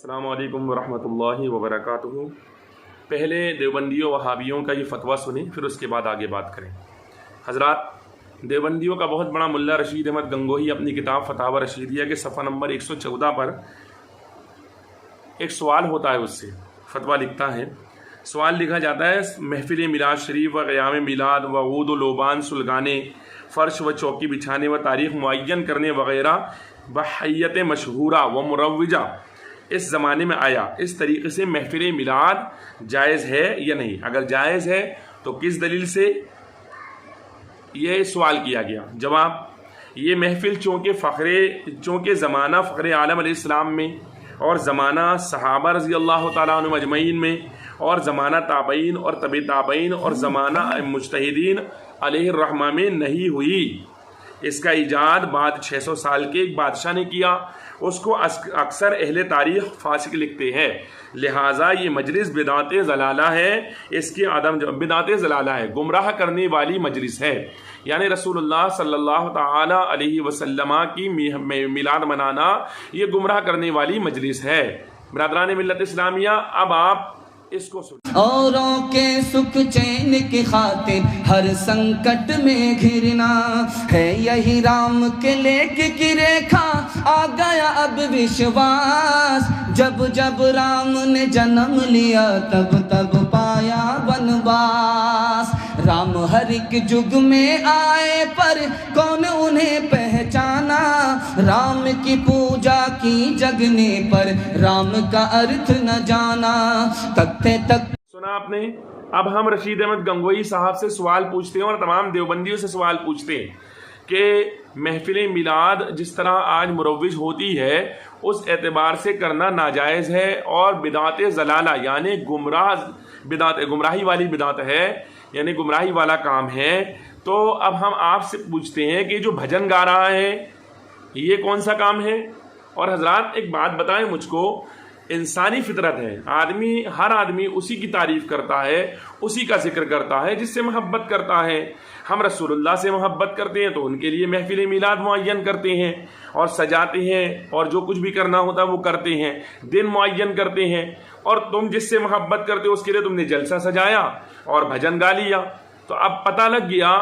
السلام علیکم ورحمۃ اللہ وبرکاتہ۔ پہلے دیوبندیوں وہابیوں کا یہ فتویٰ سنیں، پھر اس کے بعد آگے بات کریں۔ حضرات، دیوبندیوں کا بہت بڑا ملا رشید احمد گنگوہی اپنی کتاب فتاوی رشیدیہ کے صفحہ نمبر 114 پر ایک سوال ہوتا ہے، اس سے فتویٰ لکھتا ہے۔ سوال لکھا جاتا ہے، محفل میلاد شریف و قیام میلاد و عود و لوبان سلگانے، فرش و چوکی بچھانے و تاریخ معین کرنے وغیرہ بحیت مشہورہ و مروجہ اس زمانے میں آیا، اس طریقے سے محفل میلاد جائز ہے یا نہیں؟ اگر جائز ہے تو کس دلیل سے یہ سوال کیا گیا؟ جواب: یہ محفل چونکہ زمانہ فخر عالم علیہ السلام میں اور زمانہ صحابہ رضی اللہ تعالیٰ عنہم اجمعین میں اور زمانہ تابعین اور طبع تابعین اور زمانہ مجتہدین علیہ الرحمہ میں نہیں ہوئی۔ اس کا ایجاد بعد 600 سال کے ایک بادشاہ نے کیا، اس کو اکثر اہل تاریخ فاسق لکھتے ہیں، لہٰذا یہ مجلس بدعت ضلالہ ہے۔ اس کی بدعت ضلالہ ہے، گمراہ کرنے والی مجلس ہے، یعنی رسول اللہ صلی اللہ تعالی علیہ وسلم کی میلاد منانا یہ گمراہ کرنے والی مجلس ہے۔ برادران ملت اسلامیہ، اب آپ اس کو سنیں۔ اوروں کے سکھ چین کی خاطر ہر سنکٹ میں گھرنا ہے، یہی رام کے لیک کی ریکھا آ گیا اب وشواس۔ جب جب رام نے جنم لیا تب تب پایا بنواس۔ رام ہر ایک جگ میں آئے پر کون انہیں پہچانا، رام کی پوجا کی جگنے پر رام کا ارتھ نہ جانا۔ سنا آپ نے؟ اب ہم رشید احمد گنگوہی صاحب سے سوال پوچھتے ہیں اور تمام دیوبندیوں سے سوال پوچھتے ہیں کہ محفل میلاد جس طرح آج مروج ہوتی ہے اس اعتبار سے کرنا ناجائز ہے اور بدعت ضلالہ یعنی گمراہی والی بدعت ہے، یعنی گمراہی والا کام ہے۔ تو اب ہم آپ سے پوچھتے ہیں کہ جو بھجن گا رہا ہے یہ کون سا کام ہے؟ اور حضرات ایک بات بتائیں مجھ کو، انسانی فطرت ہے، ہر آدمی اسی کی تعریف کرتا ہے، اسی کا ذکر کرتا ہے جس سے محبت کرتا ہے۔ ہم رسول اللہ سے محبت کرتے ہیں تو ان کے لیے محفل میلاد معین کرتے ہیں اور سجاتے ہیں اور جو کچھ بھی کرنا ہوتا ہے وہ کرتے ہیں، دن معین کرتے ہیں۔ اور تم جس سے محبت کرتے ہو اس کے لیے تم نے جلسہ سجایا اور بھجن گا لیا۔ تو اب پتہ لگ گیا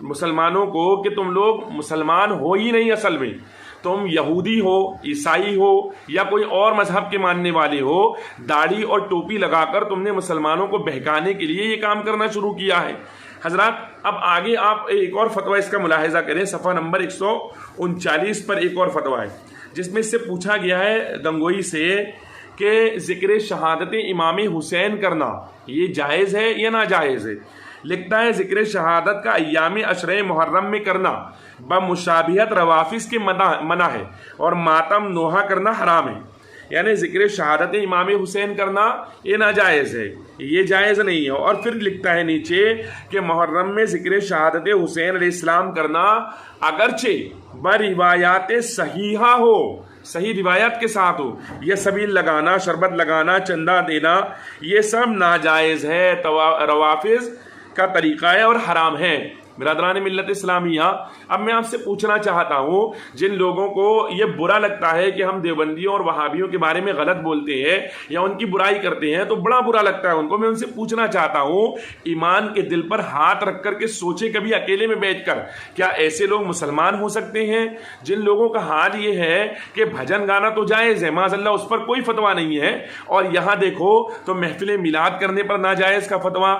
مسلمانوں کو کہ تم لوگ مسلمان ہو ہی نہیں، اصل میں تم یہودی ہو، عیسائی ہو یا کوئی اور مذہب کے ماننے والے ہو۔ داڑھی اور ٹوپی لگا کر تم نے مسلمانوں کو بہکانے کے لیے یہ کام کرنا شروع کیا ہے۔ حضرات، اب آگے آپ ایک اور فتویٰ اس کا ملاحظہ کریں، صفحہ نمبر 139 پر ایک اور فتویٰ ہے جس میں اس سے پوچھا گیا ہے گنگوہی سے کہ ذکر شہادت امام حسین کرنا یہ جائز ہے یا ناجائز ہے؟ لکھتا ہے، ذکر شہادت کا ایام عشرہ محرم میں کرنا بمشابہت روافظ کے منع ہے اور ماتم نوحہ کرنا حرام ہے، یعنی ذکر شہادت امام حسین کرنا یہ ناجائز ہے، یہ جائز نہیں ہے۔ اور پھر لکھتا ہے نیچے کہ محرم میں ذکر شہادت حسین علیہ السلام کرنا اگرچہ بروایات صحیحہ ہو، صحیح روایت کے ساتھ ہو، یہ سبیل لگانا، شربت لگانا، چندہ دینا، یہ سب ناجائز ہے، روافظ کا طریقہ ہے اور حرام ہے۔ برادران ملت اسلامیہ، اب میں آپ سے پوچھنا چاہتا ہوں، جن لوگوں کو یہ برا لگتا ہے کہ ہم دیوبندیوں اور وہابیوں کے بارے میں غلط بولتے ہیں یا ان کی برائی کرتے ہیں تو بڑا برا لگتا ہے ان کو، میں ان سے پوچھنا چاہتا ہوں، ایمان کے دل پر ہاتھ رکھ کر کے سوچیں کبھی اکیلے میں بیٹھ کر، کیا ایسے لوگ مسلمان ہو سکتے ہیں جن لوگوں کا حال یہ ہے کہ بھجن گانا تو جائز ہے، معاذ اللہ اس پر کوئی فتویٰ نہیں ہے، اور یہاں دیکھو تو محفل میلاد کرنے پر ناجائز کا فتویٰ،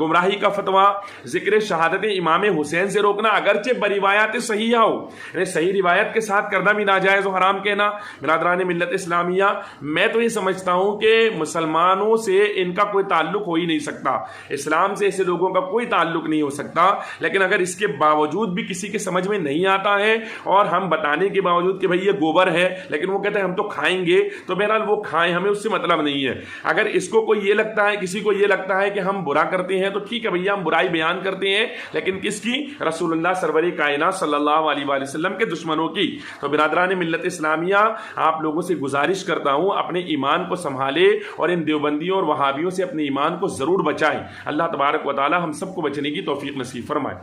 گمراہی کا فتویٰ، ذکر شہادت امام حسین سے روکنا اگرچہ بروایات صحیحہ ہو، یعنی صحیح روایت کے ساتھ کرنا بھی ناجائز و حرام کہنا۔ برادران ملت اسلامیہ، میں تو یہ سمجھتا ہوں کہ مسلمانوں سے ان کا کوئی تعلق ہو ہی نہیں سکتا، اسلام سے ایسے لوگوں کا کوئی تعلق نہیں ہو سکتا، لیکن اگر اس کے باوجود بھی کسی کے سمجھ میں نہیں آتا ہے اور ہم بتانے کے باوجود کہ بھئی یہ گوبر ہے لیکن وہ کہتے ہیں ہم تو کھائیں گے، تو بہرحال وہ کھائیں، ہمیں اس سے مطلب نہیں ہے۔ اگر اس کو کوئی یہ لگتا ہے، کسی کو یہ لگتا ہے کہ ہم برا کرتے ہیں تو ٹھیک ہے بھیا، ہم برائی بیان کرتے ہیں، لیکن کس کی؟ رسول اللہ سرور کائنات صلی اللہ علیہ وآلہ وسلم کے دشمنوں کی۔ تو برادران ملت اسلامیہ، آپ لوگوں سے گزارش کرتا ہوں اپنے ایمان کو سنبھالے اور ان دیوبندیوں اور وہابیوں سے اپنے ایمان کو ضرور بچائیں۔ اللہ تبارک و تعالی ہم سب کو بچنے کی توفیق نصیب فرمائے۔